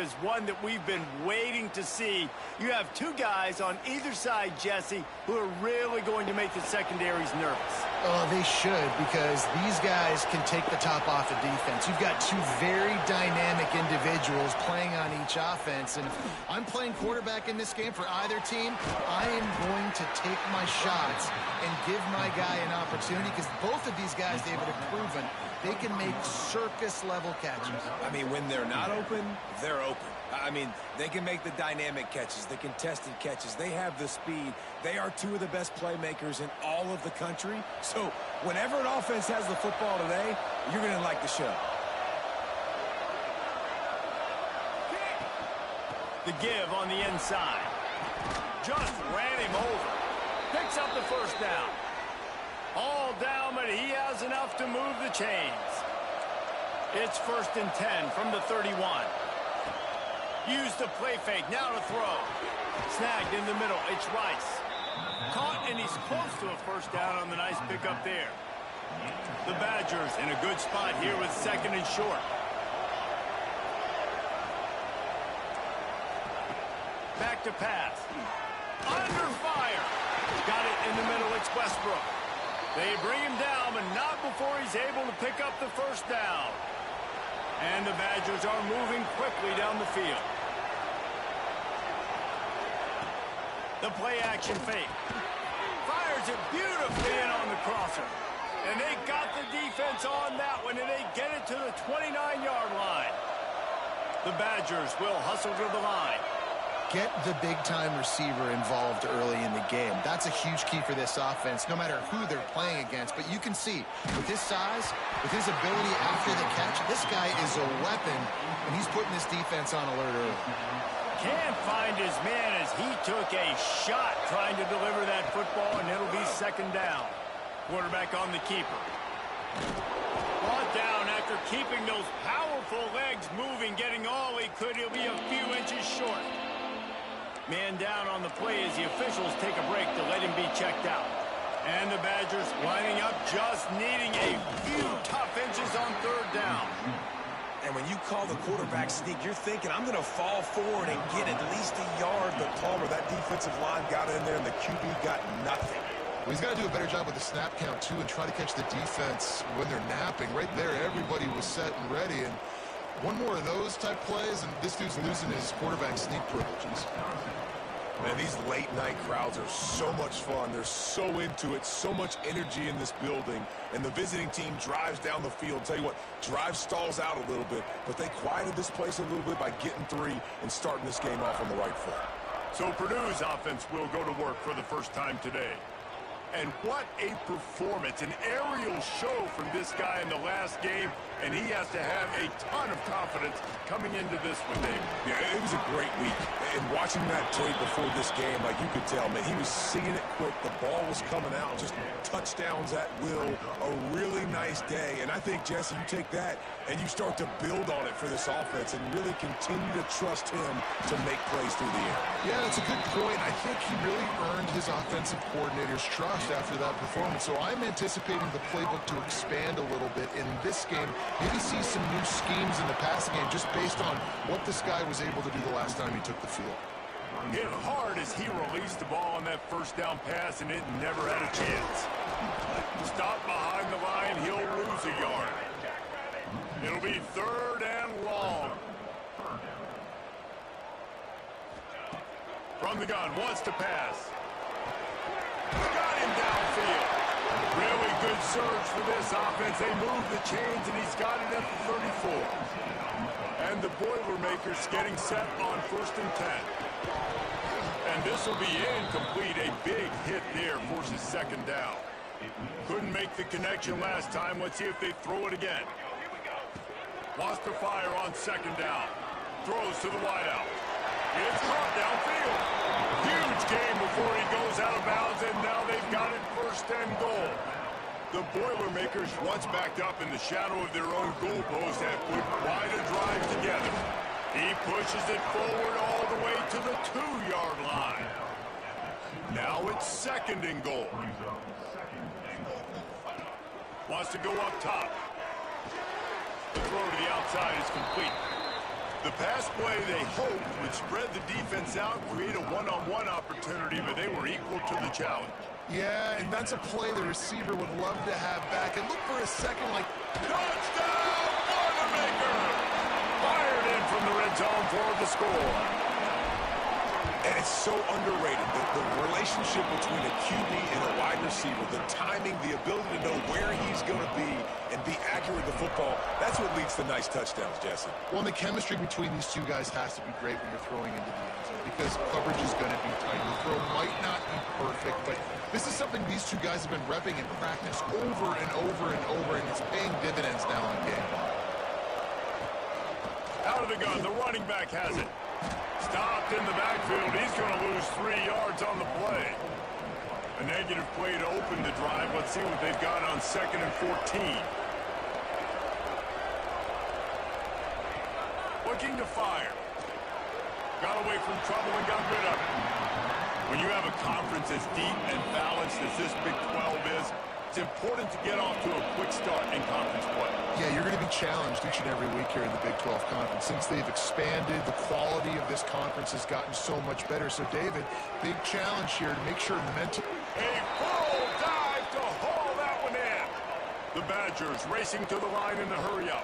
is one that we've been waiting to see. You have two guys on either side, Jesse, who are really going to make the secondaries nervous. Oh, they should, because these guys can take the top off the defense. You've got two very dynamic individuals playing on each offense, and if I'm playing quarterback in this game for either team, I am going to take my shots and give my guy an opportunity, because both of these guys, David, have proven they can make circus-level catches. I mean, when they're not open, they're open. I mean, they can make the dynamic catches, the contested catches. They have the speed. They are two of the best playmakers in all of the country. So whenever an offense has the football today, you're going to like the show. The give on the inside. Just ran him over. Picks up the first down. All down, but he has enough to move the chains. It's 1st and 10 from the 31. Use the play fake, now to throw. Snagged in the middle, it's Rice. Caught, and he's close to a first down on the nice pickup there. The Badgers in a good spot here with 2nd and short. Back to pass. Under fire. Got it in the middle, it's Westbrook. They bring him down, but not before he's able to pick up the first down. And the Badgers are moving quickly down the field. The play-action fake. Fires it beautifully in on the crosser. And they got the defense on that one, and they get it to the 29-yard line. The Badgers will hustle to the line. Get the big-time receiver involved early in the game. That's a huge key for this offense, no matter who they're playing against. But you can see, with his size, with his ability after the catch, this guy is a weapon, and he's putting this defense on alert early. Can't find his man as he took a shot trying to deliver that football, and it'll be 2nd down. Quarterback on the keeper. Brought down after keeping those powerful legs moving, getting all he could. He'll be a few inches short. Man down on the play as the officials take a break to let him be checked out. And the Badgers lining up, just needing a few tough inches on 3rd down. And when you call the quarterback sneak, you're thinking, I'm going to fall forward and get at least a yard. But Palmer, that defensive line got in there, and the QB got nothing. Well, he's got to do a better job with the snap count, too, and try to catch the defense when they're napping. Right there, everybody was set and ready. And one more of those type plays, and this dude's losing his quarterback sneak privileges. Man, these late-night crowds are so much fun. They're so into it, so much energy in this building. And the visiting team drives down the field. Tell you what, drive stalls out a little bit, but they quieted this place a little bit by getting 3 and starting this game off on the right foot. So Purdue's offense will go to work for the first time today. And what a performance, an aerial show from this guy in the last game, and he has to have a ton of confidence coming into this one, Dave. Yeah, it was a great week. And watching that tape before this game, like you could tell, man, he was seeing it quick. The ball was coming out, just touchdowns at will. A really nice day. And I think, Jesse, you take that and you start to build on it for this offense and really continue to trust him to make plays through the air. Yeah, that's a good point. I think he really earned his offensive coordinator's trust after that performance. So I'm anticipating the playbook to expand a little bit in this game. Maybe see some new schemes in the passing game just based on what this guy was able to do the last time he took the field. Hit hard as he released the ball on that first down pass, and it never had a chance. Stop behind the line, he'll lose a yard. It'll be 3rd and long. From the gun, wants to pass. Got him downfield. Really good surge for this offense. They move the chains, and he's got it at the 34. And the Boilermakers getting set on 1st and 10. And this will be incomplete. A big hit there forces 2nd down. Couldn't make the connection last time. Let's see if they throw it again. Wants to fire on 2nd down. Throws to the wideout. It's caught downfield. Huge game before he goes out of bounds, and now they've got it 1st and goal. The Boilermakers, once backed up in the shadow of their own goalpost, have put quite a drive together. He pushes it forward all the way to the 2-yard line. Now it's 2nd and goal. Wants to go up top. The throw to the outside is complete. The pass play they hoped would spread the defense out, create a one-on-one opportunity, but they were equal to the challenge. Yeah, and that's a play the receiver would love to have back. And look for a second like, Touchdown, Boilermakers! Fired in from the red zone for the score. And it's so underrated, the relationship between a QB and a wide receiver, the timing, the ability to know where he's going to be and be accurate with the football, that's what leads to nice touchdowns, Jesse. well, the chemistry between these two guys has to be great when you're throwing into the end zone because coverage is going to be tight. The throw might not be perfect, but this is something these two guys have been repping in practice over and over and over, and it's paying dividends now in game. Out of the gun, the running back has it. Stopped in the backfield. He's going to lose 3 yards on the play. A negative play to open the drive. Let's see what they've got on 2nd and 14. Looking to fire. Got away from trouble and got rid of it. When you have a conference as deep and balanced as this Big 12 is, it's important to get off to a quick start in conference play. Yeah, you're going to be challenged each and every week here in the Big 12 Conference. Since they've expanded, the quality of this conference has gotten so much better. So, David, big challenge here to make sure mentally. A full dive to haul that one in. The Badgers racing to the line in a hurry-up.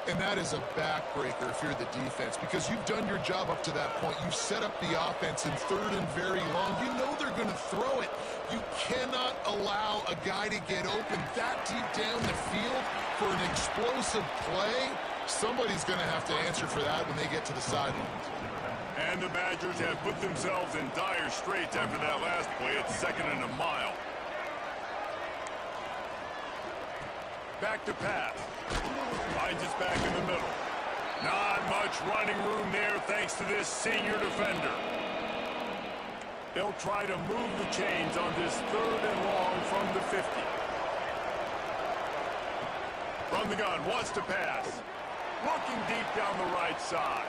And that is a backbreaker if you're the defense because you've done your job up to that point. You've set up the offense in 3rd and very long. You know they're going to throw it. You cannot allow a guy to get open that deep down the field for an explosive play. Somebody's going to have to answer for that when they get to the sidelines. And the Badgers have put themselves in dire straits after that last play at 2nd and a mile. Back to pass. Finds us back in the middle. Not much running room there thanks to this senior defender. They'll try to move the chains on this 3rd and long from the 50. From the gun, wants to pass. Looking deep down the right side.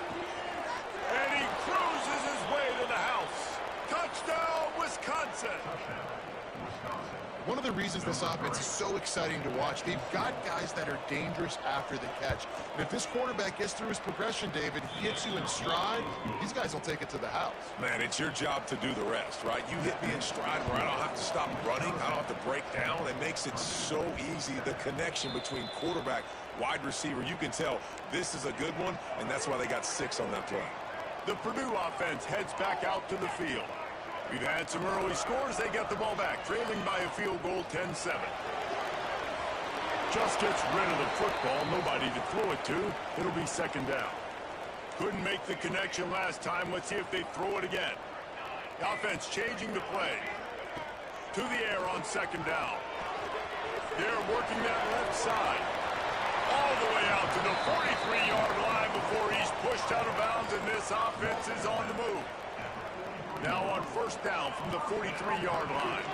And he cruises his way to the house. Touchdown, Wisconsin! One of the reasons this offense is so exciting to watch, they've got guys that are dangerous after the catch. And if this quarterback gets through his progression, David, he hits you in stride, these guys will take it to the house. Man, it's your job to do the rest, right? You hit me in stride where I don't have to stop running, I don't have to break down. It makes it so easy, the connection between quarterback, wide receiver. You can tell this is a good one, and that's why they got 6 on that play. The Purdue offense heads back out to the field. We've had some early scores. They get the ball back, trailing by a field goal 10-7. Just gets rid of the football. Nobody to throw it to. It'll be 2nd down. Couldn't make the connection last time. Let's see if they throw it again. The offense changing the play. To the air on 2nd down. They're working that left side. All the way out to the 43-yard line before he's pushed out of bounds, and this offense is on the move. Now on 1st down from the 43-yard line.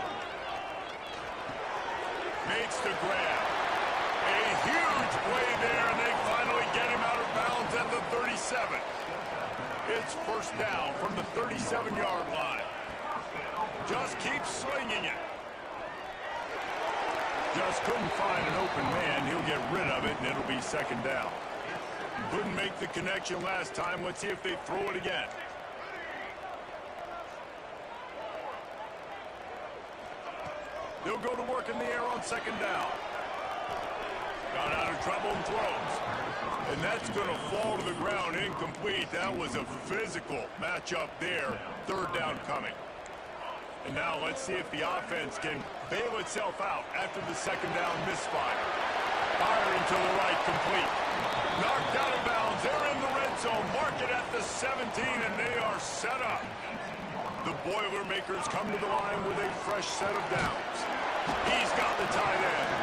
Makes the grab. A huge play there, and they finally get him out of bounds at the 37. It's 1st down from the 37-yard line. Just keep slinging it. Just couldn't find an open man. He'll get rid of it, and it'll be 2nd down. Couldn't make the connection last time. Let's see if they throw it again. They'll go to work in the air on 2nd down. Got out of trouble and throws. And that's going to fall to the ground incomplete. That was a physical matchup there. 3rd down coming. And now let's see if the offense can bail itself out after the 2nd down misfire. Firing to the right, complete. Knocked out of bounds. They're in the red zone. Mark it at the 17, and they are set up. The Boilermakers come to the line with a fresh set of downs. He's got the tight end.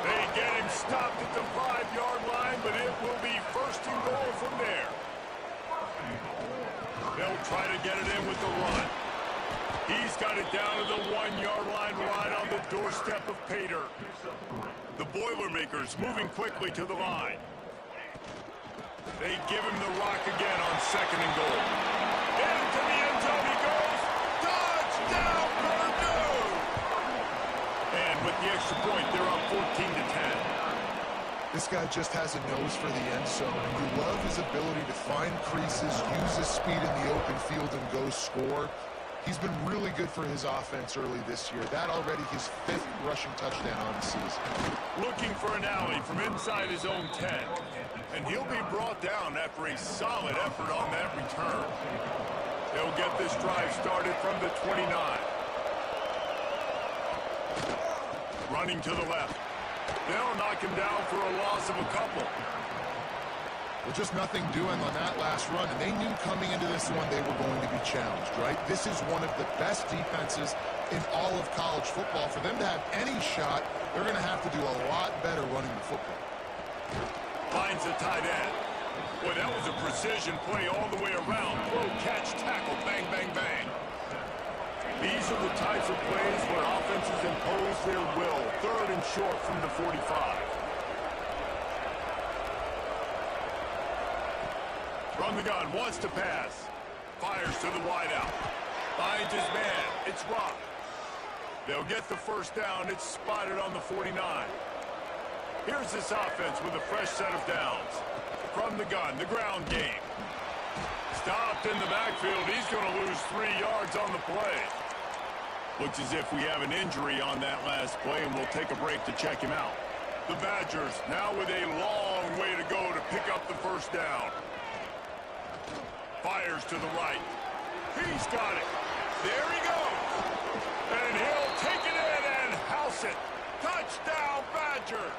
They get him stopped at the 5-yard line, but it will be 1st and goal from there. They'll try to get it in with the run. He's got it down to the 1-yard line right on the doorstep of Pater. The Boilermakers moving quickly to the line. They give him the rock again on 2nd and goal. Into the end zone he goes. Touchdown, Purdue! And with the extra point, they're up 14-10. This guy just has a nose for the end zone, and you love his ability to find creases, use his speed in the open field, and go score. He's been really good for his offense early this year. That already his 5th rushing touchdown on the season. Looking for an alley from inside his own 10. And he'll be brought down after a solid effort on that return. He'll get this drive started from the 29. Running to the left. They'll knock him down for a loss of a couple. Well, just nothing doing on that last run, and they knew coming into this one they were going to be challenged, right? This is one of the best defenses in all of college football. For them to have any shot, they're going to have to do a lot better running the football. Finds the tight end. Boy, that was a precision play all the way around. Throw, catch, tackle, bang, bang, bang. These are the types of plays where offenses impose their will. 3rd and short from the 45. From the gun, wants to pass. Fires to the wideout. Finds his man. It's Rock. They'll get the first down. It's spotted on the 49. Here's this offense with a fresh set of downs. From the gun, the ground game. Stopped in the backfield. He's going to lose 3 yards on the play. Looks as if we have an injury on that last play, and we'll take a break to check him out. The Badgers now with a long way to go to pick up the first down. Fires to the right. He's got it. There he goes. And he'll take it in and house it. Touchdown, Badgers.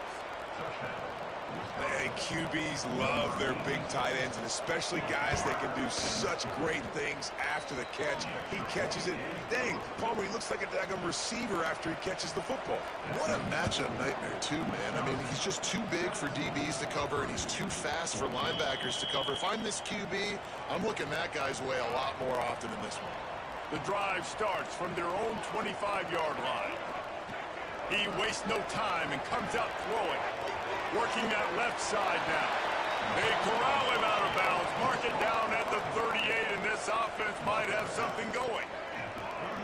And QBs love their big tight ends, and especially guys that can do such great things after the catch. He catches it. Dang, Palmer, he looks like a daggum receiver after he catches the football. What a matchup nightmare, too, man. I mean, he's just too big for DBs to cover, and he's too fast for linebackers to cover. If I'm this QB, I'm looking that guy's way a lot more often in this one. The drive starts from their own 25-yard line. He wastes no time and comes out throwing. Working that left side now. They corral him out of bounds. Mark it down at the 38, and this offense might have something going.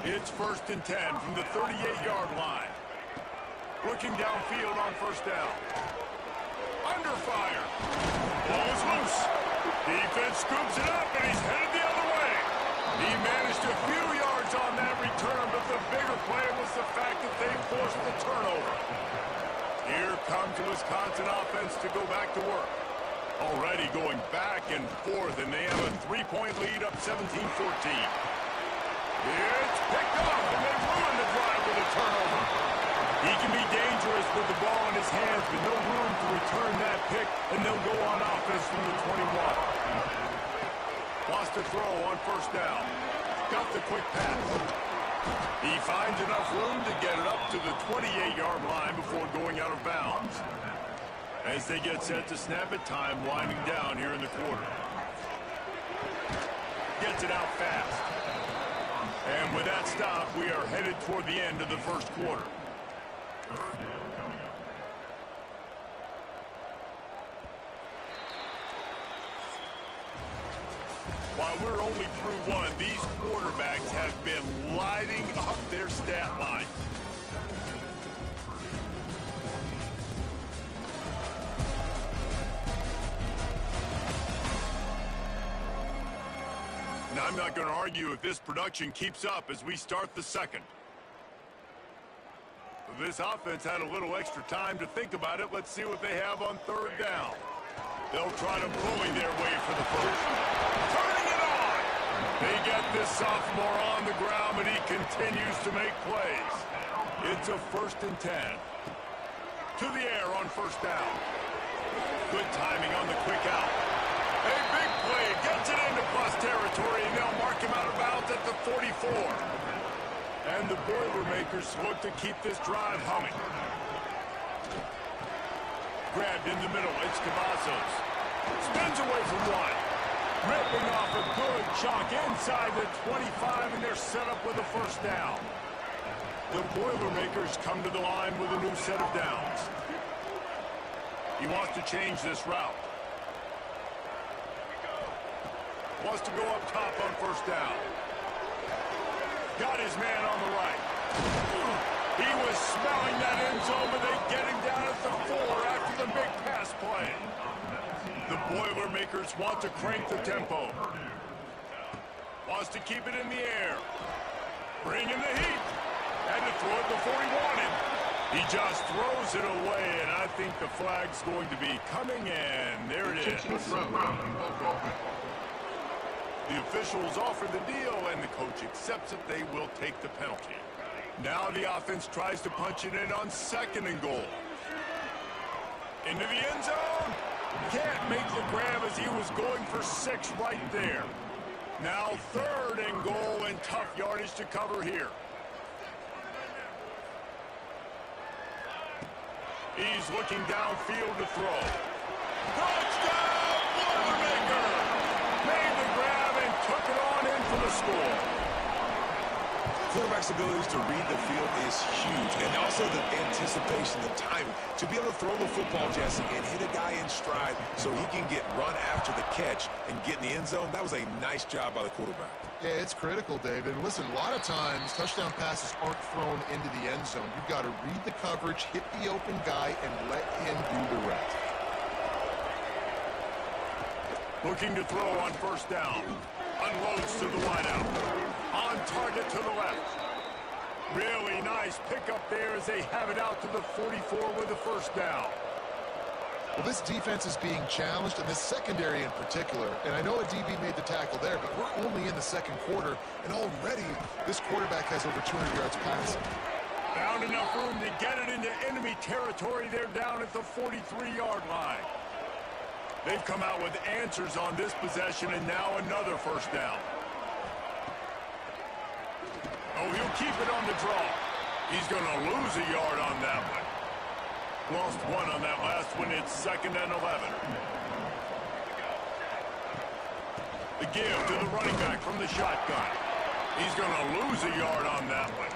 It's 1st and 10 from the 38-yard line. Looking downfield on first down. Under fire. Ball is loose. Defense scoops it up, and he's headed the other way. He managed a few yards on that return, but the bigger play was the fact that they forced the turnover. Here comes the Wisconsin offense to go back to work. Already going back and forth, and they have a 3-point lead up 17-14. It's picked up, and they ruin the drive with a turnover. He can be dangerous with the ball in his hands, but no room to return that pick, and they'll go on offense from the 21. Wants to throw on first down. Got the quick pass. He finds enough room to get it up to the 28-yard line before going out of bounds. As they get set to snap it, time winding down here in the quarter. Gets it out fast. And with that stop, we are headed toward the end of the first quarter. While we're only through one, these quarterbacks have been lighting up their stat line. And I'm not going to argue if this production keeps up as we start the second. This offense had a little extra time to think about it. Let's see what they have on 3rd down. They'll try to bully their way for the first. Turning it on! They get this sophomore on the ground, but he continues to make plays. It's a 1st and 10. To the air on first down. Good timing on the quick out. A big play, gets it into plus territory, and they'll mark him out of bounds at the 44. And the Boilermakers look to keep this drive humming. Grabbed in the middle, it's Cavazos. Spins away from one. Ripping off a good chunk inside the 25, and they're set up with a first down. The Boilermakers come to the line with a new set of downs. He wants to change this route. Wants to go up top on first down. Got his man on the right. He was smelling that end zone, but they get him down at the 4 after the big pass play. The Boilermakers want to crank the tempo. Wants to keep it in the air. Bring in the heat. And to throw it before he wanted. He just throws it away, and I think the flag's going to be coming in. There it is. The officials offer the deal, and the coach accepts it. They will take the penalty. Now the offense tries to punch it in on 2nd and goal. Into the end zone. Can't make the grab as he was going for 6 right there. Now 3rd and goal, and tough yardage to cover here. He's looking downfield to throw. Touchdown, Boilermaker! Made the grab and took it on in for the score. Quarterback's abilities to read the field is huge, and also the anticipation, the timing. To be able to throw the football, Jesse, and hit a guy in stride so he can get run after the catch and get in the end zone, that was a nice job by the quarterback. Yeah, it's critical, David. And listen, a lot of times, touchdown passes aren't thrown into the end zone. You've got to read the coverage, hit the open guy, and let him do the rest. Looking to throw on 1st down. Unloads to the wideout. On target to the left. Really nice pickup there as they have it out to the 44 with the 1st down. Well, this defense is being challenged, and this secondary in particular. And I know a DB made the tackle there, but we're only in the 2nd quarter, and already this quarterback has over 200 yards passing. Found enough room to get it into enemy territory. They're down at the 43-yard line. They've come out with answers on this possession, and now another 1st down. Oh, he'll keep it on the draw. He's going to lose a yard on that one. Lost 1 on that last one. It's 2nd and 11. The give to the running back from the shotgun. He's going to lose a yard on that one.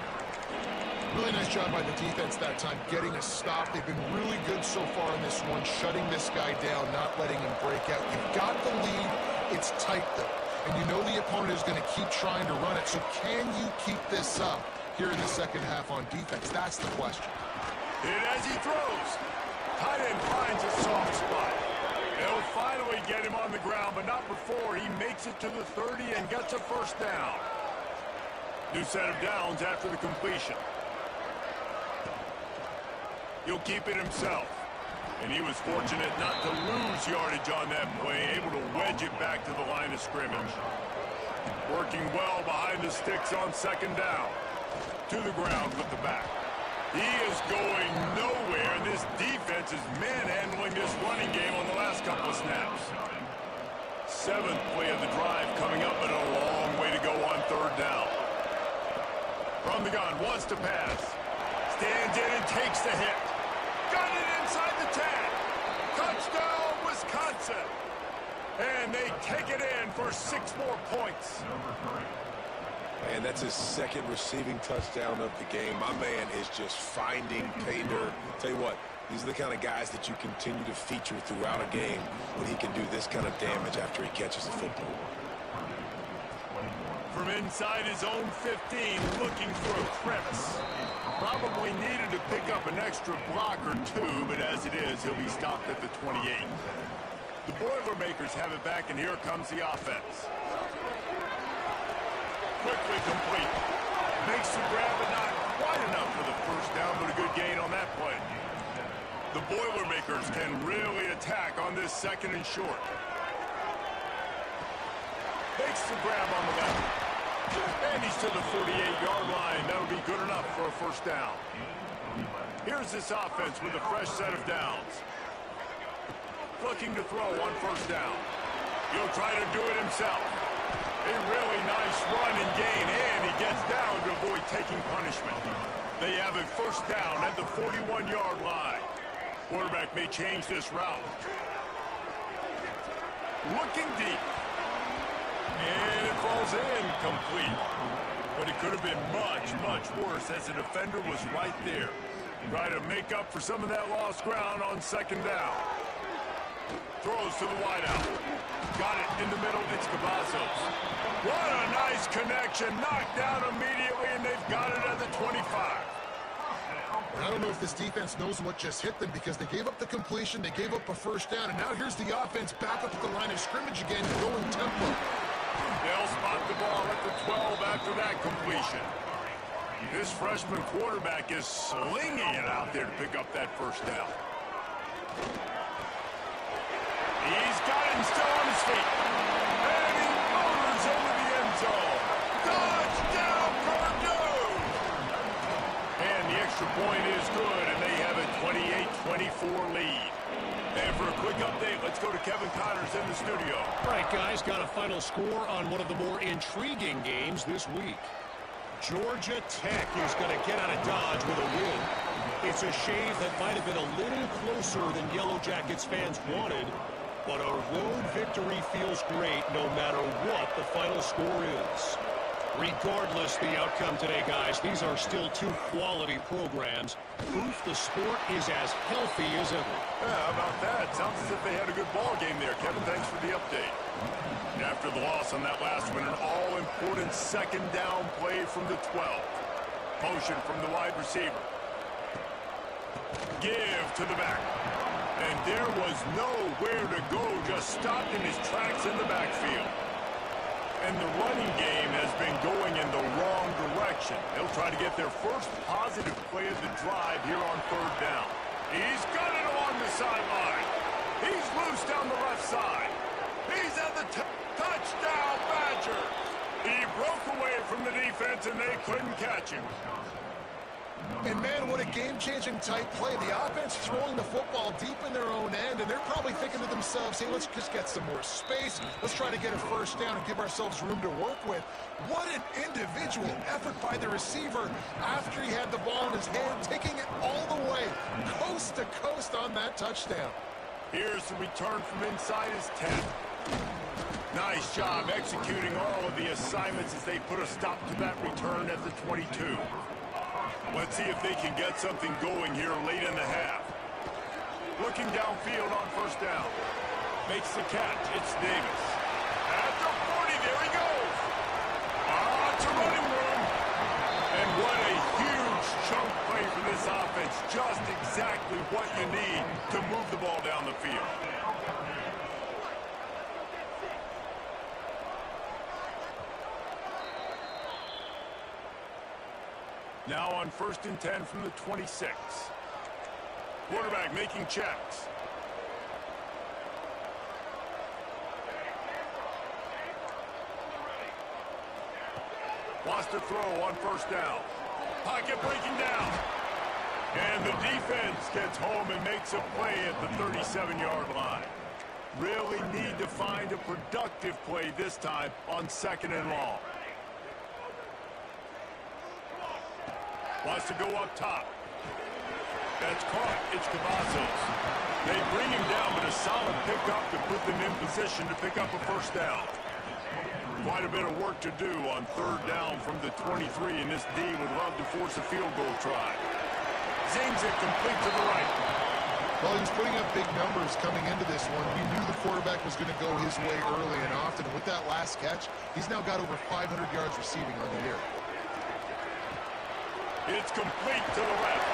Really nice job by the defense that time, getting a stop. They've been really good so far in this one, shutting this guy down, not letting him break out. You've got the lead. It's tight, though. And you know the opponent is going to keep trying to run it. So can you keep this up here in the 2nd half on defense? That's the question. Hit as he throws. Tight end finds a soft spot. They'll finally get him on the ground, but not before he makes it to the 30 and gets a 1st down. New set of downs after the completion. He'll keep it himself. And he was fortunate not to lose yardage on that play, able to wedge it back to the line of scrimmage. Working well behind the sticks on 2nd down. To the ground with the back. He is going nowhere. This defense is manhandling this running game on the last couple of snaps. 7th play of the drive coming up, but a long way to go on 3rd down. From the gun, wants to pass. Stands in and takes the hit. Got it inside the 10. Touchdown, Wisconsin. And they take it in for 6 more points. And that's his 2nd receiving touchdown of the game. My man is just finding pay dirt. Tell you what, these are the kind of guys that you continue to feature throughout a game when he can do this kind of damage after he catches the football. From inside his own 15, looking for a crevice. Probably needed to pick up an extra block or 2, but as it is, he'll be stopped at the 28. The Boilermakers have it back, and here comes the offense. Quickly complete. Makes the grab, but not quite enough for the 1st down, but a good gain on that play. The Boilermakers can really attack on this 2nd and short. Makes the grab on the left. And he's to the 48-yard line. That'll be good enough for a 1st down. Here's this offense with a fresh set of downs. Looking to throw on 1st down. He'll try to do it himself. A really nice run and gain, and he gets down to avoid taking punishment. They have a 1st down at the 41-yard line. Quarterback may change this route. Looking deep. And it falls in complete. But it could have been much, much worse as the defender was right there. Try to make up for some of that lost ground on 2nd down. Throws to the wideout. Got it in the middle. It's Cavazos. What a nice connection. Knocked down immediately, and they've got it at the 25. I don't know if this defense knows what just hit them because they gave up the completion, they gave up a first down, and now here's the offense back up at the line of scrimmage again, going tempo. They'll spot the ball at the 12 after that completion. This freshman quarterback is slinging it out there to pick up that first down. He's got him still on his feet. And he motors over the end zone. Touchdown, Purdue! And the extra point is good, and they have a 28-24 lead. And for a quick update, let's go to Kevin Connors in the studio. All right, guys, got a final score on one of the more intriguing games this week. Georgia Tech is going to get out of Dodge with a win. It's a shave that might have been a little closer than Yellow Jackets fans wanted, but a road victory feels great no matter what the final score is. Regardless the outcome today, guys, these are still two quality programs. Proof the sport is as healthy as ever. Yeah, how about that? Sounds as if they had a good ball game there, Kevin. Thanks for the update. And after the loss on that last one, an all-important second down play from the 12. Motion from the wide receiver. Give to the back. And there was nowhere to go, just stopped in his tracks in the backfield. And the running game has been going in the wrong direction. They'll try to get their first positive play of the drive here on third down. He's got it along the sideline. He's loose down the left side. He's at the touchdown, Badger. He broke away from the defense, and they couldn't catch him. And man, what a game-changing type play. The offense throwing the football deep in their own end, and they're probably thinking to themselves, hey, let's just get some more space. Let's try to get a first down and give ourselves room to work with. What an individual effort by the receiver after he had the ball in his hand, taking it all the way, coast to coast on that touchdown. Here's the return from inside his 10. Nice job executing all of the assignments as they put a stop to that return at the 22. Let's see if they can get something going here late in the half. Looking downfield on first down. Makes the catch. It's Davis. At the 40, there he goes. To running room. And what a huge chunk play for this offense. Just exactly what you need to move the ball down the field. Now on 1st and 10 from the 26. Quarterback making checks. Wants to throw on first down. Pocket breaking down. And the defense gets home and makes a play at the 37-yard line. Really need to find a productive play this time on 2nd and long. Wants to go up top. That's caught. It's Cavazos. They bring him down, but a solid pickup to put them in position to pick up a first down. Quite a bit of work to do on third down from the 23, and this D would love to force a field goal try. Zings it complete to the right. Well, he was putting up big numbers coming into this one. We knew the quarterback was going to go his way early and often. With that last catch, he's now got over 500 yards receiving on the year. It's complete to the left.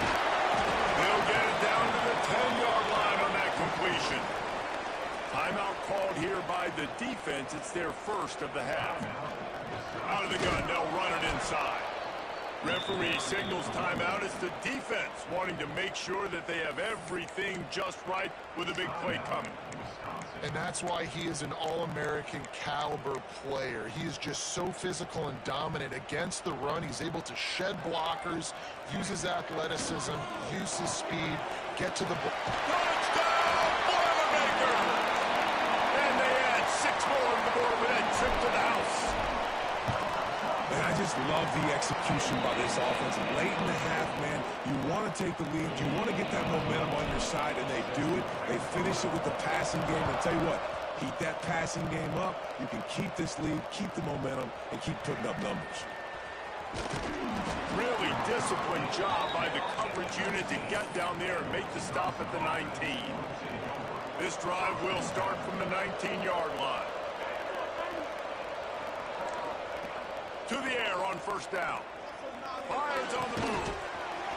They'll get it down to the 10-yard line on that completion. Timeout called here by the defense. It's their first of the half. Out of the gun, they'll run it inside. Referee signals timeout. It's the defense wanting to make sure that they have everything just right with a big play coming. And that's why he is an All-American caliber player. He is just so physical and dominant against the run. He's able to shed blockers, use his athleticism, use his speed, get to the ball. Touchdown, Boilermakers! And they add 6 more on the board with that trip to the house. And I just love the execution by this offense. Late in the half, man, you want to take the lead. You want to get that momentum on your side, and they do it. They finish it with the passing game. And tell you what, keep that passing game up. You can keep this lead, keep the momentum, and keep putting up numbers. Really disciplined job by the coverage unit to get down there and make the stop at the 19. This drive will start from the 19-yard line. To the air on first down. Fires on the move.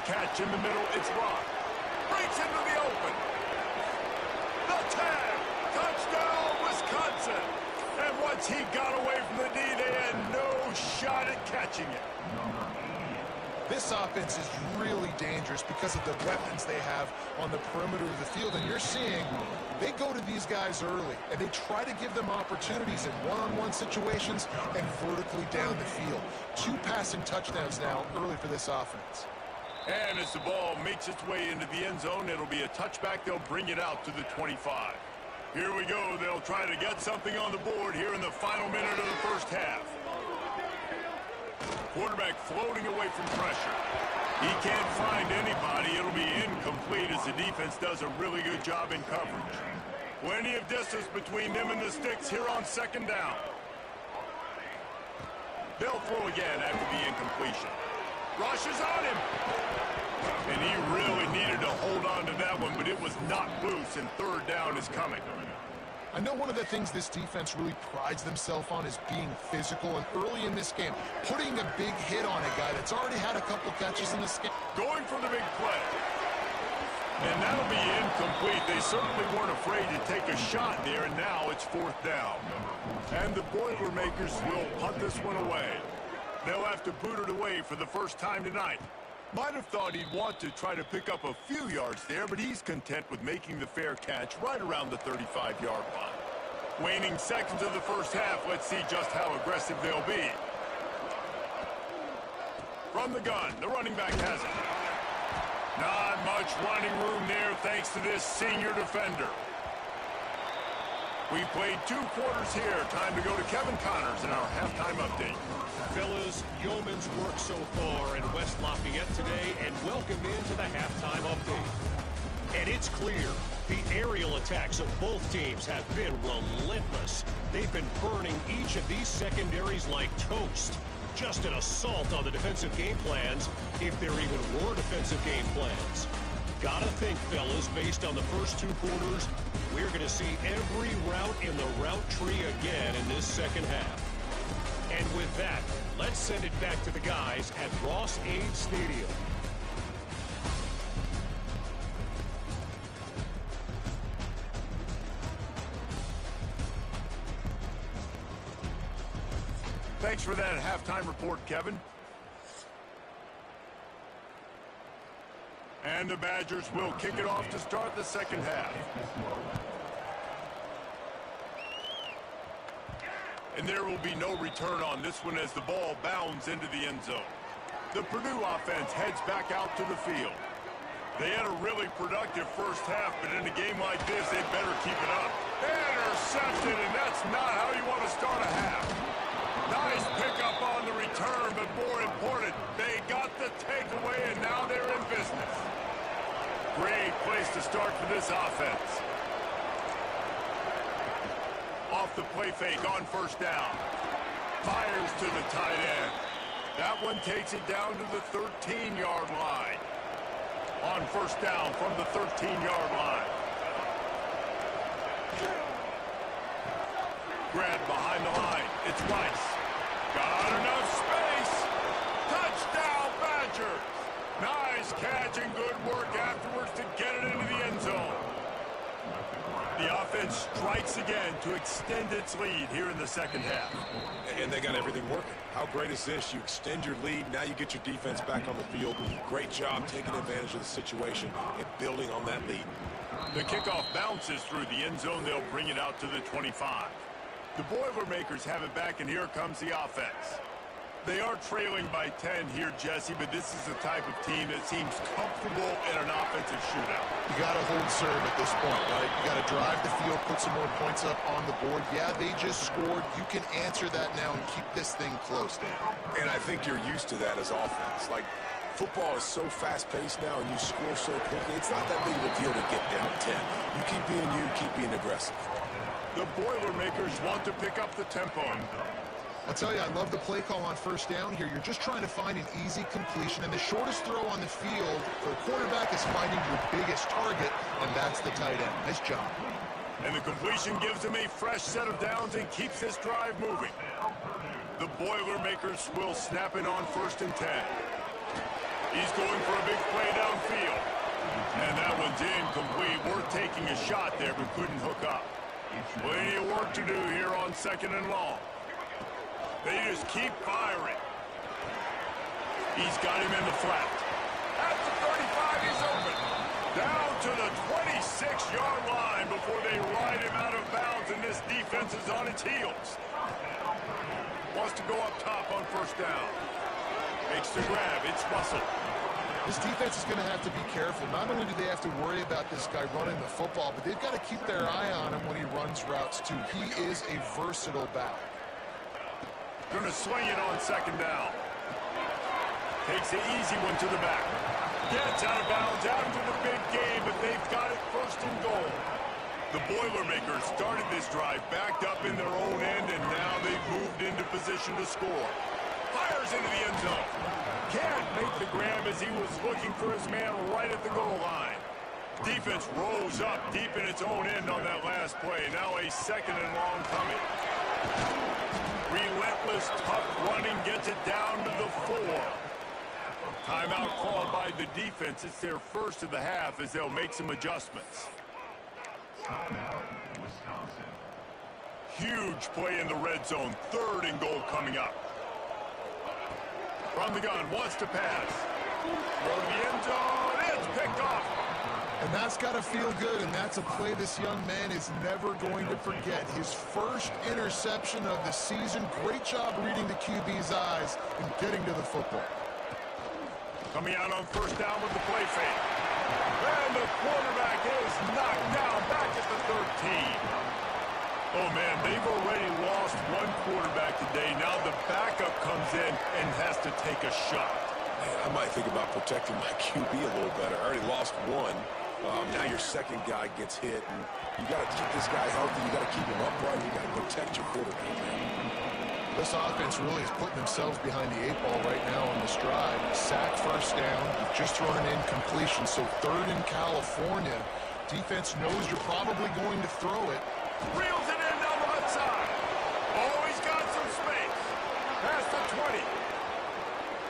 catch in the middle. It's Rock. Breaks into the open. The tag. Touchdown, Wisconsin. And once he got away from the D, they had no shot at catching it. This offense is really dangerous because of the weapons they have on the perimeter of the field. And you're seeing they go to these guys early, and they try to give them opportunities in one-on-one situations and vertically down the field. 2 passing touchdowns now early for this offense. And as the ball makes its way into the end zone, it'll be a touchback. They'll bring it out to the 25. Here we go. They'll try to get something on the board here in the final minute of the first half. Quarterback floating away from pressure. He can't find anybody. It'll be incomplete as the defense does a really good job in coverage. Plenty of distance between them and the sticks here on second down. They'll throw again after the incompletion. Rushes on him. And he really needed to hold on to that one, but it was knocked loose, and third down is coming. I know one of the things this defense really prides themselves on is being physical, and early in this game, putting a big hit on a guy that's already had a couple catches in this game. Going for the big play. And that'll be incomplete. They certainly weren't afraid to take a shot there, and now it's fourth down. And the Boilermakers will punt this one away. They'll have to boot it away for the first time tonight. Might have thought he'd want to try to pick up a few yards there, but he's content with making the fair catch right around the 35-yard line. Waning seconds of the first half, let's see just how aggressive they'll be. From the gun, the running back has it. Not much running room there thanks to this senior defender. We played 2 quarters here. Time to go to Kevin Connors in our halftime update. Fellas, yeoman's work so far in West Lafayette today, and welcome into the halftime update. And it's clear, the aerial attacks of both teams have been relentless. They've been burning each of these secondaries like toast. Just an assault on the defensive game plans, if there even were defensive game plans. Gotta think, fellas, based on the first 2 quarters, we're going to see every route in the route tree again in this second half. And with that, let's send it back to the guys at Ross-Ade Stadium. Thanks for that halftime report, Kevin. And the Badgers will kick it off to start the second half. And there will be no return on this one as the ball bounds into the end zone. The Purdue offense heads back out to the field. They had a really productive first half, but in a game like this, they better keep it up. Intercepted, and that's not how you want to start a half. Nice pickup on the return, but more important, they got the takeaway, and now they're in business. Great place to start for this offense. Off the play fake on first down. Fires to the tight end. That one takes it down to the 13-yard line. On first down from the 13-yard line. Grabbed behind the line. It's Rice. Got enough space. Touchdown, Badgers. Nice catch and good work afterwards to get it into the end zone. The offense strikes again to extend its lead here in the second half. And they got everything working. How great is this? You extend your lead, now you get your defense back on the field. Great job taking advantage of the situation and building on that lead. The kickoff bounces through the end zone. They'll bring it out to the 25. The Boilermakers have it back, and here comes the offense. They are trailing by 10 here, Jesse, but this is the type of team that seems comfortable in an offensive shootout. You got to hold serve at this point, right? You got to drive the field, put some more points up on the board. Yeah, they just scored. You can answer that now and keep this thing close, Dan. And I think you're used to that as offense. Like, football is so fast-paced now, and you score so quickly. It's not that big of a deal to get down 10. You keep being aggressive. The Boilermakers want to pick up the tempo. I'll tell you, I love the play call on first down here. You're just trying to find an easy completion, and the shortest throw on the field for a quarterback is finding your biggest target, and that's the tight end. Nice job. And the completion gives him a fresh set of downs and keeps this drive moving. The Boilermakers will snap it on 1st and 10. He's going for a big play downfield. And that one's incomplete. We're taking a shot there, but couldn't hook up. Plenty of work to do here on 2nd and long. They just keep firing. He's got him in the flat. At the 35, he's open. Down to the 26-yard line before they ride him out of bounds, and this defense is on its heels. Wants to go up top on 1st down. Makes the grab. It's Russell. This defense is going to have to be careful. Not only do they have to worry about this guy running the football, but they've got to keep their eye on him when he runs routes, too. He is a versatile back. Going to swing it on 2nd down. Takes the easy one to the back. Gets out of bounds after the big game, but they've got it 1st and goal. The Boilermakers started this drive backed up in their own end, and now they've moved into position to score. Fires into the end zone. Can't make the grab as he was looking for his man right at the goal line. Defense rose up deep in its own end on that last play. Now a 2nd and long coming. Relentless, tough running gets it down to the 4. Timeout called by the defense. It's their first of the half as they'll make some adjustments. Huge play in the red zone. 3rd and goal coming up. From the gun, wants to pass. Throw to the end zone. It's picked off. And that's got to feel good, and that's a play this young man is never going to forget. His first interception of the season. Great job reading the QB's eyes and getting to the football. Coming out on 1st down with the play fake. And the quarterback is knocked down back at the 13. Oh, man, they've already lost one quarterback today. Now the backup comes in and has to take a shot. Man, I might think about protecting my QB a little better. I already lost one. Now your 2nd guy gets hit, and you got to keep this guy healthy. You got to keep him upright. You got to protect your quarterback, man. This offense really is putting themselves behind the 8 ball right now on this drive. Sack 1st down. You've just thrown an incompletion, so 3rd in California. Defense knows you're probably going to throw it. Reels it in down the left side. Oh, he's got some space. Past the 20.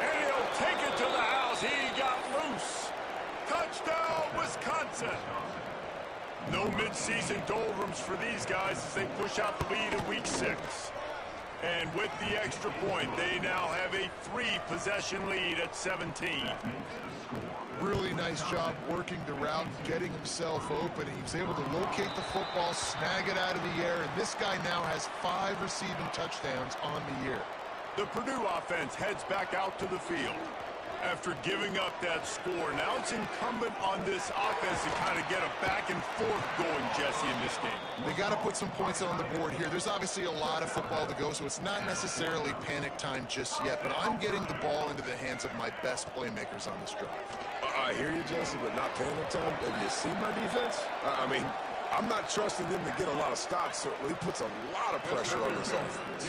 And he'll take it to the house. He got loose. Touchdown, Wisconsin. No midseason doldrums for these guys as they push out the lead in week 6. And with the extra point, they now have a 3-possession lead at 17. Really nice job working the route, getting himself open. He was able to locate the football, snag it out of the air, and this guy now has 5 receiving touchdowns on the year. The Purdue offense heads back out to the field. After giving up that score, now it's incumbent on this offense to kind of get a back and forth going, Jesse, in this game. They got to put some points on the board here. There's obviously a lot of football to go, so it's not necessarily panic time just yet, but I'm getting the ball into the hands of my best playmakers on this drive. I hear you, Jesse, but not panic time. Have you seen my defense? I mean, I'm not trusting them to get a lot of stops, so it puts a lot of pressure on this offense.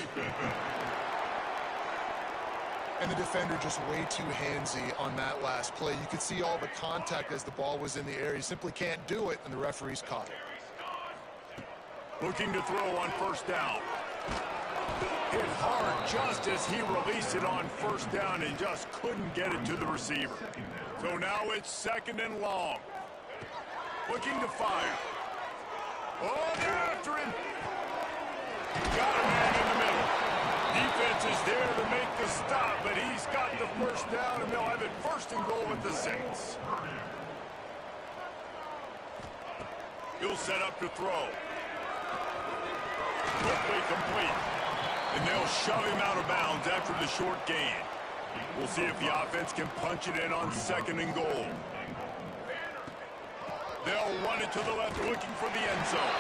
And the defender just way too handsy on that last play. You could see all the contact as the ball was in the air. He simply can't do it, and the referee's caught it. Looking to throw on 1st down. Hit hard just as he released it on 1st down and just couldn't get it to the receiver. So now it's 2nd and long. Looking to fire. Oh, they're after him. Got a man in the middle. Defense is there to make the stop, but he's got the 1st down, and they'll have it 1st and goal at the 6. He'll set up to throw. Quickly complete. And they'll shove him out of bounds after the short gain. We'll see if the offense can punch it in on 2nd and goal. They'll run it to the left, looking for the end zone.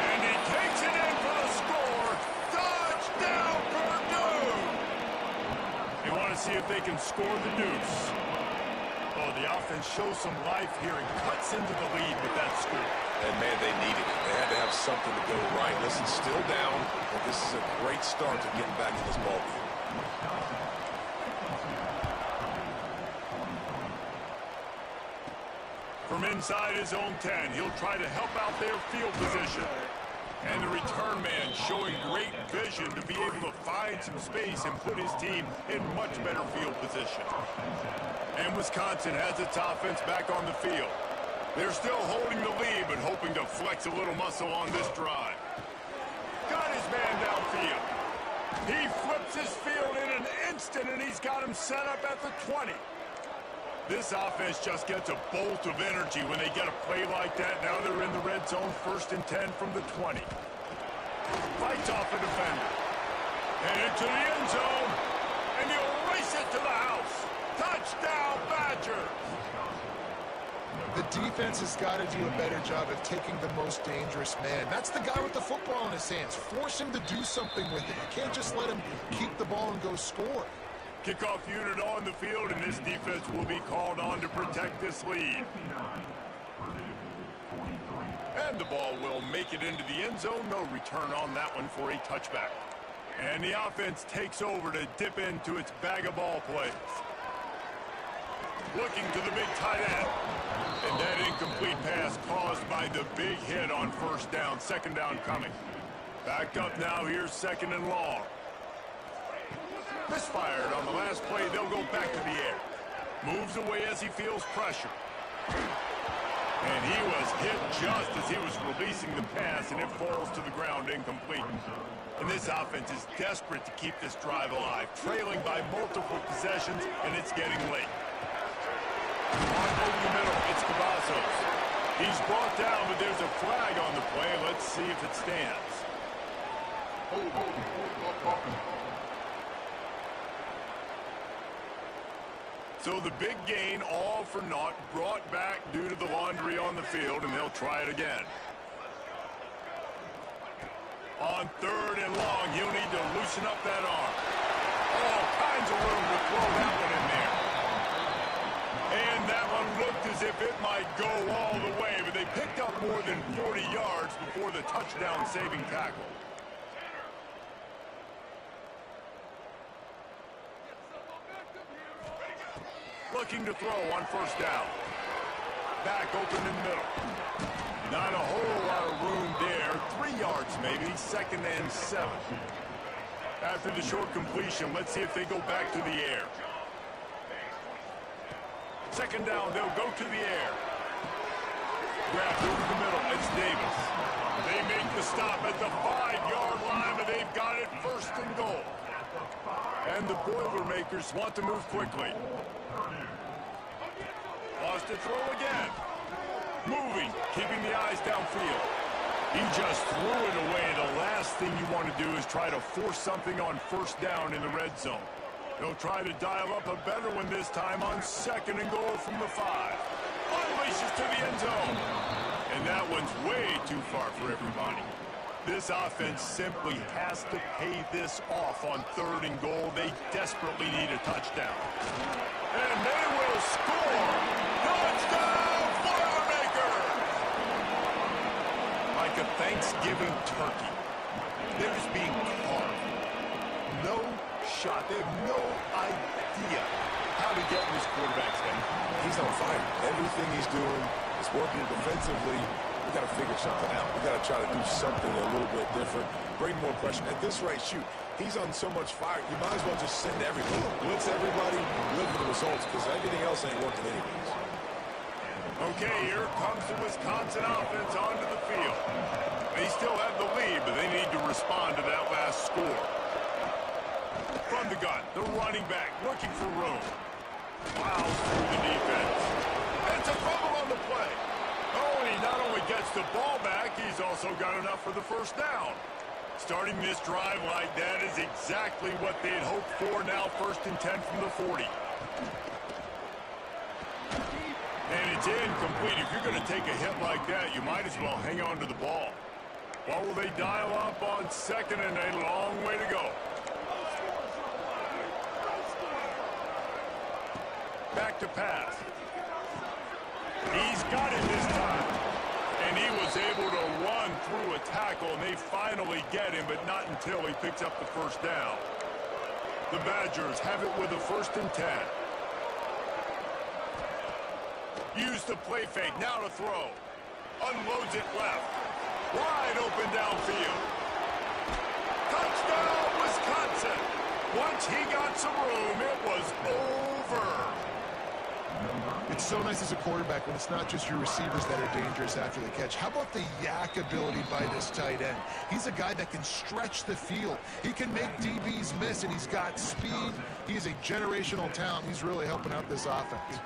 And he takes it in for the score. Touchdown, Purdue! They want to see if they can score the deuce. Oh, the offense shows some life here and cuts into the lead with that score. And, man, they needed it. They had to have something to go right. Listen, still down, but this is a great start to getting back to this ballgame. From inside his own 10, he'll try to help out their field position. And the return man showing great vision to be able to find some space and put his team in much better field position. And Wisconsin has its offense back on the field. They're still holding the lead, but hoping to flex a little muscle on this drive. Got his man downfield. He flips his field in an instant, and he's got him set up at the 20. This offense just gets a bolt of energy when they get a play like that. Now they're in the red zone, 1st and 10 from the 20. Fights off a defender. And into the end zone. And he'll race it to the house. Touchdown, Badgers! The defense has got to do a better job of taking the most dangerous man. That's the guy with the football in his hands. Force him to do something with it. You can't just let him keep the ball and go score. Kickoff unit on the field, and this defense will be called on to protect this lead. And the ball will make it into the end zone. No return on that one for a touchback. And the offense takes over to dip into its bag of ball plays. Looking to the big tight end. And that incomplete pass caused by the big hit on 1st down. 2nd down coming. Back up now. Here's 2nd and long. Misfired on the last play. They'll go back to the air. Moves away as he feels pressure. And he was hit just as he was releasing the pass, and it falls to the ground incomplete. And this offense is desperate to keep this drive alive, trailing by multiple possessions, and it's getting late. On over the middle, it's Cavazos. He's brought down, but there's a flag on the play. Let's see if it stands. So the big gain, all for naught, brought back due to the laundry on the field, and they'll try it again. On 3rd and long, he'll need to loosen up that arm. All kinds of room to throw that one in there. And that one looked as if it might go all the way, but they picked up more than 40 yards before the touchdown-saving tackle. Looking to throw on 1st down. Back open in the middle. Not a whole lot of room there. 3 yards maybe. 2nd and 7. After the short completion, let's see if they go back to the air. 2nd down, they'll go to the air. Grabbed over the middle. It's Davis. They make the stop at the 5-yard line, but they've got it 1st and goal. And the Boilermakers want to move quickly. Lost to throw again. Moving, keeping the eyes downfield. He just threw it away. The last thing you want to do is try to force something on 1st down in the red zone. They'll try to dial up a better one this time on 2nd and goal from the 5. Unleashes to the end zone. And that one's way too far for everybody. This offense simply has to pay this off on 3rd and goal. They desperately need a touchdown. And they will score! Touchdown, Boilermakers! Like a Thanksgiving turkey. They're just being carved. No shot. They have no idea how to get in this quarterback's head. He's on fire. Everything he's doing is working defensively. We got to figure something out. We got to try to do something a little bit different. Bring more pressure. At this rate, shoot, he's on so much fire, you might as well just send everybody. Blitz everybody, look for the results, because everything else ain't working anyways. Okay, here comes the Wisconsin offense onto the field. They still have the lead, but they need to respond to that last score. From the gun, the running back looking for room. Plows through the defense. And it's a fumble on the play. Oh, and he not only gets the ball back, he's also got enough for the 1st down. Starting this drive like that is exactly what they'd hoped for. Now 1st and 10 from the 40. And it's incomplete. If you're going to take a hit like that, you might as well hang on to the ball. What will they dial up on 2nd and a long way to go? Back to pass. He's got it this time. And he was able to run through a tackle, and they finally get him, but not until he picks up the 1st down. The Badgers have it with a 1st and 10. Use the play fake, now to throw. Unloads it left. Wide open downfield. Touchdown, Wisconsin! Once he got some room, it was over. It's so nice as a quarterback when it's not just your receivers that are dangerous after the catch. How about the yak ability by this tight end? He's a guy that can stretch the field. He can make DBs miss, and he's got speed. He's a generational talent. He's really helping out this offense.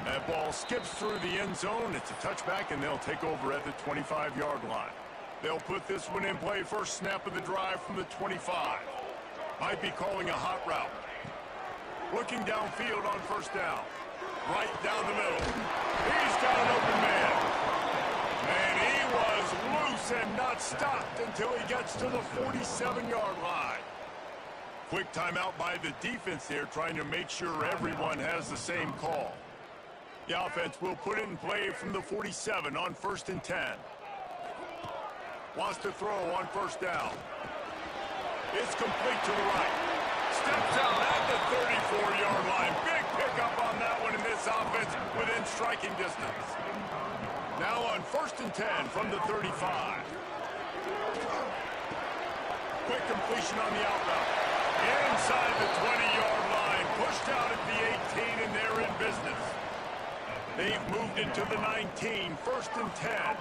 That ball skips through the end zone. It's a touchback, and they'll take over at the 25-yard line. They'll put this one in play. First snap of the drive from the 25. Might be calling a hot route. Looking downfield on first down. Right down the middle. He's got an open man. And he was loose and not stopped until he gets to the 47-yard line. Quick timeout by the defense there, trying to make sure everyone has the same call. The offense will put it in play from the 47 on 1st and 10. Wants to throw on first down. It's complete to the right. Steps out at the 34-yard line. Big pickup on that one in this offense within striking distance. Now on 1st and 10 from the 35. Quick completion on the out route. Inside the 20-yard line. Pushed out at the 18, and they're in business. They've moved it to the 19. 1st and 10.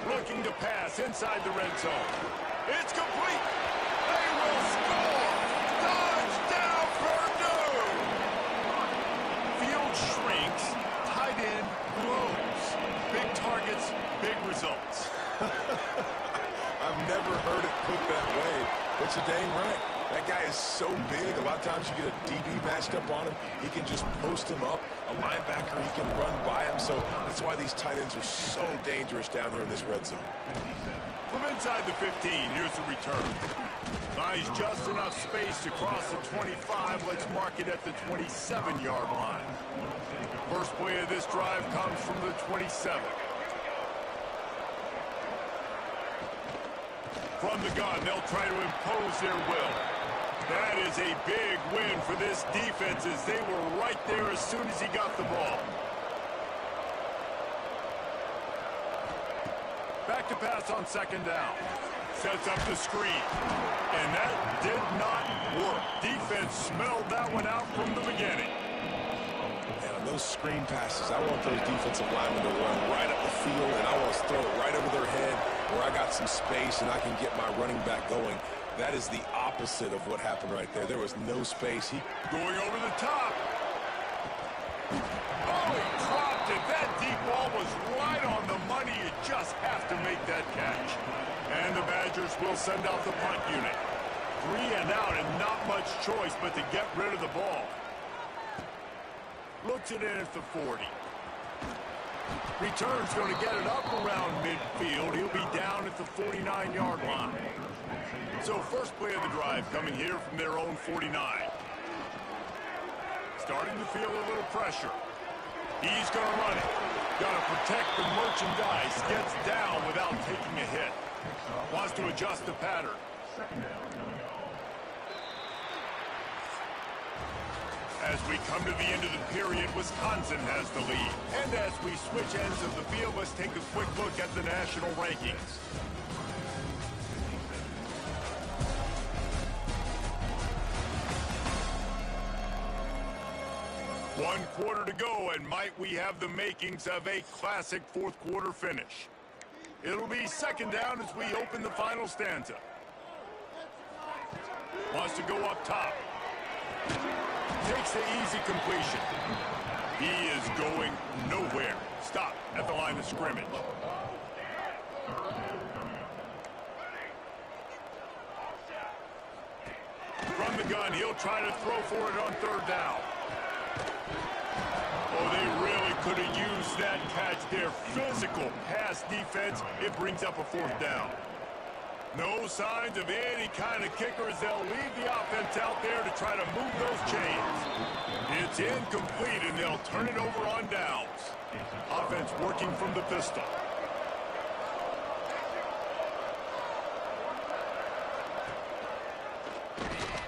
Looking to pass inside the red zone. It's complete. They will score. Touchdown, Purdue. Field shrinks. Tight end grows. Big targets, big results. I've never heard it put that way, but you're dang right. That guy is so big. A lot of times you get a DB matched up on him. He can just post him up. A linebacker, he can run by him. So that's why these tight ends are so dangerous down here in this red zone. From inside the 15, here's the return. Buys just enough space to cross the 25. Let's mark it at the 27-yard line. First play of this drive comes from the 27. From the gun, they'll try to impose their will. That is a big win for this defense as they were right there as soon as he got the ball. Back to pass on 2nd down. Sets up the screen. And that did not work. Defense smelled that one out from the beginning. And on those screen passes, I want those defensive linemen to run right up the field, and I want to throw it right over their head where I got some space and I can get my running back going. That is the opposite of what happened right there. There was no space. Going over the top. Oh, he dropped it. That deep ball was right on the money. You just have to make that catch. And the Badgers will send out the punt unit. 3 and out and not much choice but to get rid of the ball. Looks it in at the 40. Return's going to get it up around midfield. He'll be down at the 49-yard line. So first play of the drive coming here from their own 49. Starting to feel a little pressure. He's going to run it. Got to protect the merchandise. Gets down without taking a hit. Wants to adjust the pattern. As we come to the end of the period, Wisconsin has the lead. And as we switch ends of the field, let's take a quick look at the national rankings. One quarter to go, and might we have the makings of a classic fourth quarter finish. It'll be 2nd down as we open the final stanza. Wants to go up top. Takes the easy completion. He is going nowhere. Stop at the line of scrimmage. From the gun, he'll try to throw for it on 3rd down. Oh, they really could have used that catch. Their physical pass defense, it brings up a 4th down. No signs of any kind of kickers. They'll leave the offense out there to try to move those chains. It's incomplete, and they'll turn it over on downs. Offense working from the pistol.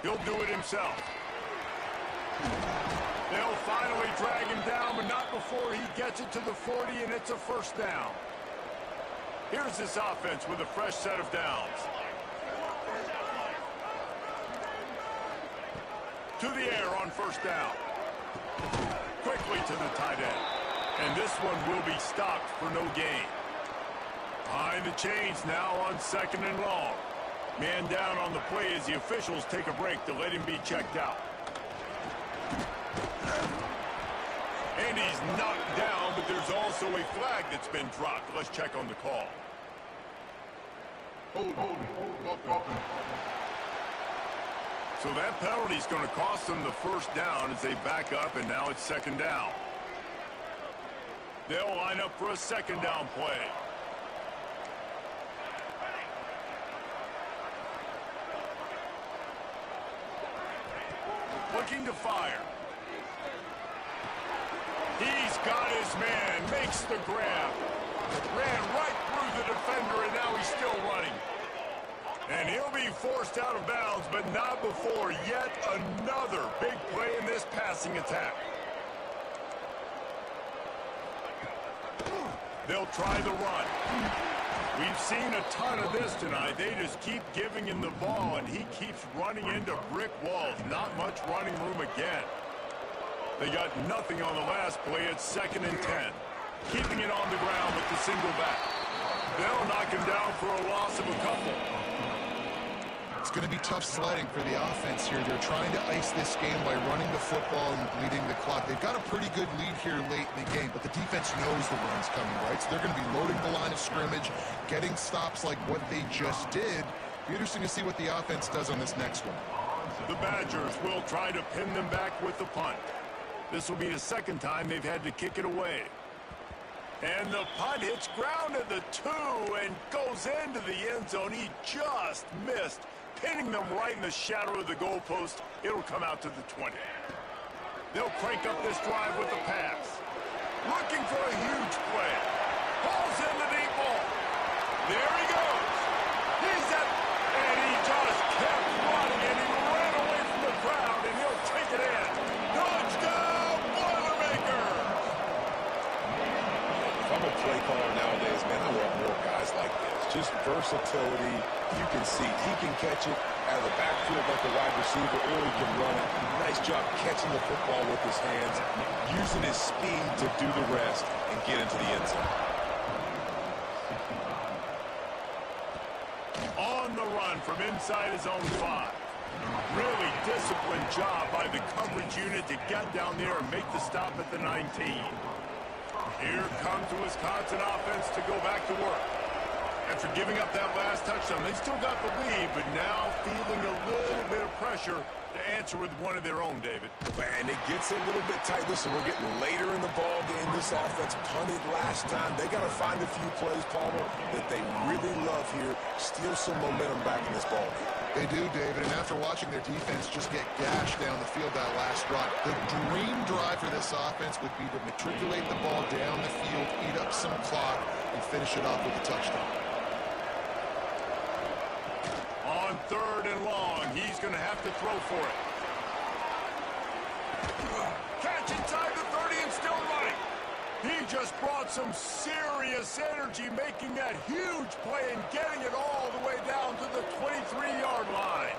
He'll do it himself. They'll finally drag him down, but not before he gets it to the 40, and it's a 1st down. Here's this offense with a fresh set of downs. To the air on 1st down. Quickly to the tight end. And this one will be stopped for no gain. Behind the chains now on 2nd and long. Man down on the play as the officials take a break to let him be checked out. And he's knocked down, but there's also a flag that's been dropped. Let's check on the call. So that penalty's going to cost them the first down as they back up, and now it's 2nd down. They'll line up for a 2nd down play. Looking to fire. He's got his man, makes the grab. Ran right through the defender, and now he's still running. And he'll be forced out of bounds, but not before yet another big play in this passing attack. They'll try the run. We've seen a ton of this tonight. They just keep giving him the ball, and he keeps running into brick walls. Not much running room again. They got nothing on the last play. It's 2nd and 10. Keeping it on the ground with the single back. They'll knock him down for a loss of a couple. It's going to be tough sledding for the offense here. They're trying to ice this game by running the football and bleeding the clock. They've got a pretty good lead here late in the game, but the defense knows the run's coming, right? So they're going to be loading the line of scrimmage, getting stops like what they just did. Be interesting to see what the offense does on this next one. The Badgers will try to pin them back with the punt. This will be the 2nd time they've had to kick it away. And the punt hits ground at the 2 and goes into the end zone. He just missed, pinning them right in the shadow of the goalpost. It'll come out to the 20. They'll crank up this drive with the pass. Looking for a huge play. Pulls in the deep ball. There he goes. He's at, and he just kept running, and he ran away from the crowd, and he'll take it in. Touchdown, Boilermakers! If I'm a play caller nowadays, man, I want more guys like this. Just versatility. You can see he can catch it out of the backfield like a wide receiver, or he can run it. Nice job catching the football with his hands, using his speed to do the rest and get into the end zone. On the run from inside his own 5. Really disciplined job by the coverage unit to get down there and make the stop at the 19. Here comes the Wisconsin offense to go back to work. After giving up that last touchdown, they still got the lead, but now feeling a little bit of pressure to answer with one of their own, David. And it gets a little bit tight. Listen, we're getting later in the ball game. This offense punted last time. They got to find a few plays, Palmer, that they really love here. Steal some momentum back in this ball game. They do, David, and after watching their defense just get gashed down the field that last drive, the dream drive for this offense would be to matriculate the ball down the field, eat up some clock, and finish it off with a touchdown. On 3rd and long, he's going to have to throw for it. Catch inside the 30 and still running. He just brought some serious energy, making that huge play and getting it all the way down to the 23-yard line.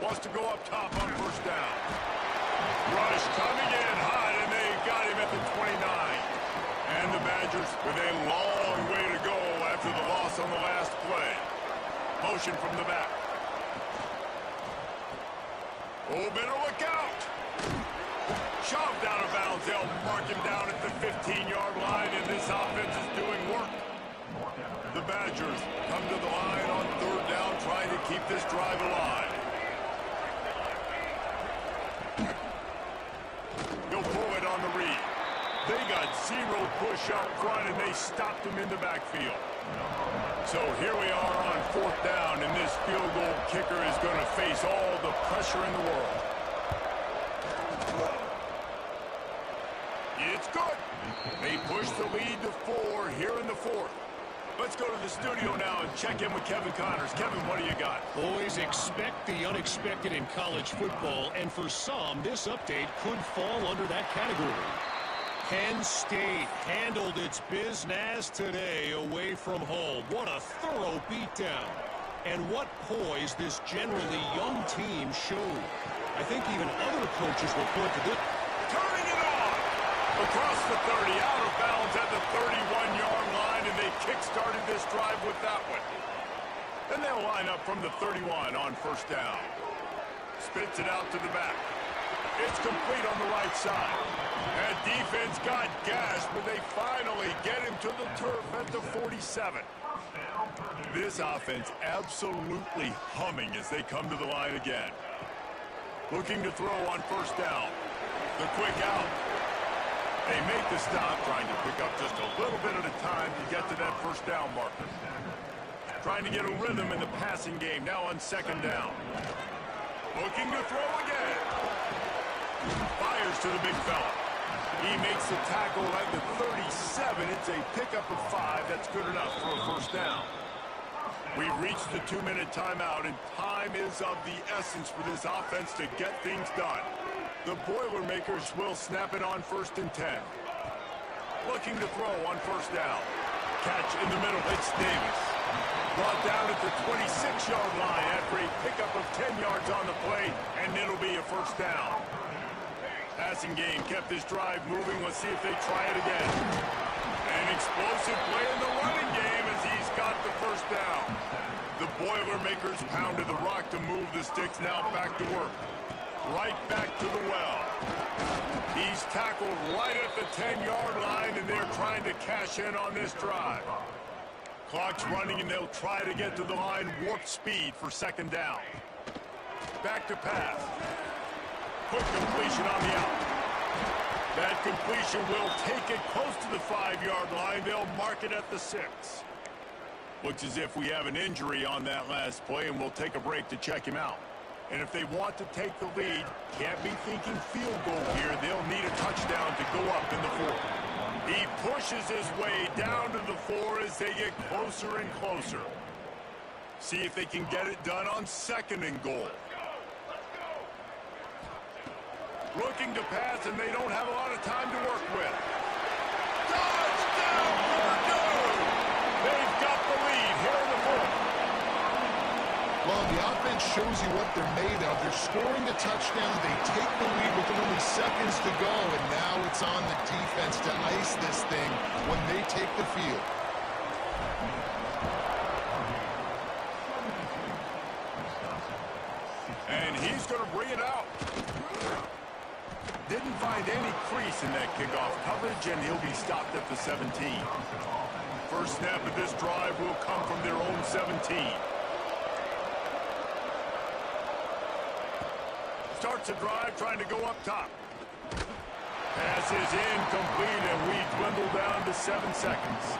Wants to go up top on 1st down. Rush coming in hot, and they got him at the 29. And the Badgers with a long way to go after the loss on the last play. Motion from the back. Oh, better look out. Shoved out of bounds. They'll mark him down at the 15-yard line, and this offense is doing work. The Badgers come to the line on 3rd down, trying to keep this drive alive. He'll pull it on the read. They got 0 push up front, and they stopped him in the backfield. So here we are on 4th down, and this field goal kicker is going to face all the pressure in the world. It's good. They push the lead to 4 here in the 4th. Let's go to the studio now and check in with Kevin Connors. Kevin, what do you got? Boys, expect the unexpected in college football, and for some, this update could fall under that category. Penn State handled its business today away from home. What a thorough beatdown. And what poise this generally young team showed. I think even other coaches will point to this. Turning it on! Across the 30, out of bounds at the 31-yard line, and they kick-started this drive with that one. And they'll line up from the 31 on first down. Spits it out to the back. It's complete on the right side. And defense got gashed, but they finally get him to the turf at the 47. This offense absolutely humming as they come to the line again. Looking to throw on first down. The quick out. They make the stop, trying to pick up just a little bit at a time to get to that first down marker. Trying to get a rhythm in the passing game, now on second down. Looking to throw again. Fires to the big fella. He makes the tackle at the 37. It's a pickup of 5. That's good enough for a first down. We've reached the 2-minute timeout, and time is of the essence for this offense to get things done. The Boilermakers will snap it on first and 10. Looking to throw on first down. Catch in the middle. It's Davis. Brought down at the 26-yard line after a pickup of 10 yards on the play, and it'll be a first down. Passing game kept this drive moving. Let's see if they try it again. An explosive play in the running game as he's got the first down. The Boilermakers pounded the rock to move the sticks. Now back to work. Right back to the well. He's tackled right at the 10-yard line, and they're trying to cash in on this drive. Clock's running, and they'll try to get to the line warp speed for second down. Back to pass. Quick completion on the out. That completion will take it close to the 5-yard line. They'll mark it at the 6. Looks as if we have an injury on that last play, and we'll take a break to check him out. And if they want to take the lead, can't be thinking field goal here. They'll need a touchdown to go up in the 4th. He pushes his way down to the 4 as they get closer and closer. See if they can get it done on second and goal. Looking to pass, and they don't have a lot of time to work with. Touchdown, Purdue! They've got the lead here in the 4th. Well, the offense shows you what they're made of. They're scoring a touchdown. They take the lead with only seconds to go, and now it's on the defense to ice this thing when they take the field. And he's going to bring it out. Didn't find any crease in that kickoff coverage, and he'll be stopped at the 17. First snap of this drive will come from their own 17. Starts a drive trying to go up top. Pass is incomplete, and we dwindle down to 7 seconds.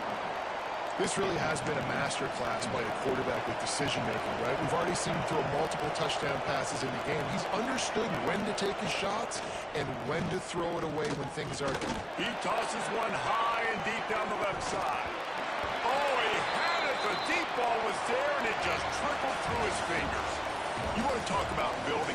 This really has been a masterclass by a quarterback with decision-making, right? We've already seen him throw multiple touchdown passes in the game. He's understood when to take his shots and when to throw it away when things are good. He tosses one high and deep down the left side. Oh, he had it. The deep ball was there, and it just trickled through his fingers. You want to talk about building